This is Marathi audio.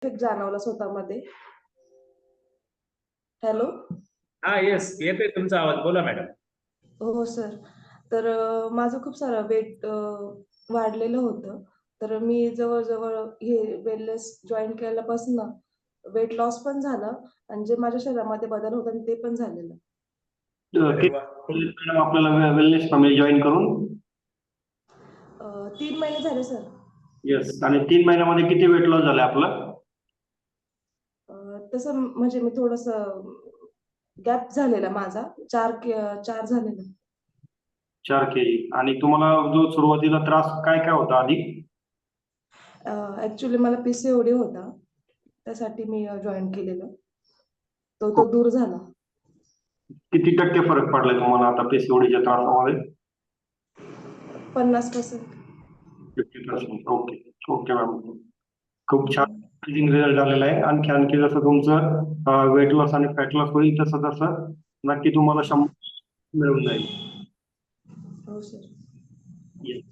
इफेक्ट जाणवला स्वतःमध्ये. हॅलो. हा येस, येतोय तुमचा आवाज, बोला मॅडम. हो सर. तर माझं खूप सारं वेट वाढलेलं होतं. तर मी जवळ-जवळ हे वेलनेस जॉइन केल्यापासून वेट लॉस पण झालं आणि जे माझ्या शरीरामध्ये बदल होतात ते पण झालेलं. अरे वा. मॅडम आपल्याला वेलनेस फॅमिली जॉईन करून 3 महिने झाले सर. येस. आणि 3 महिन्यामध्ये किती वेट लॉस झालं आपलं? तसं म्हणजे मी थोडंसं गॅप झालेला माझा 4 झालेला. 4 केजी. आणि तुम्हाला जो सुरुवातीला त्रास काय काय होता आधी? ऍक्च्युली मला पीसीओडी होता. त्यासाठी मी जॉइन केलेलं. तो दूर झाला. किती टक्के फरक पडलाय तुम्हाला आता पीसीओडीच्या त्रासामध्ये? 50%. 50%. ओके. Okay ma'am. खूप छान रिझल्ट आलेला आहे. आणखी जसं तुमचं वेट लॉस आणि फॅट लॉस होईल तसं तसं नक्की तुम्हाला 100 मिळून जाईल. हो सर. येस.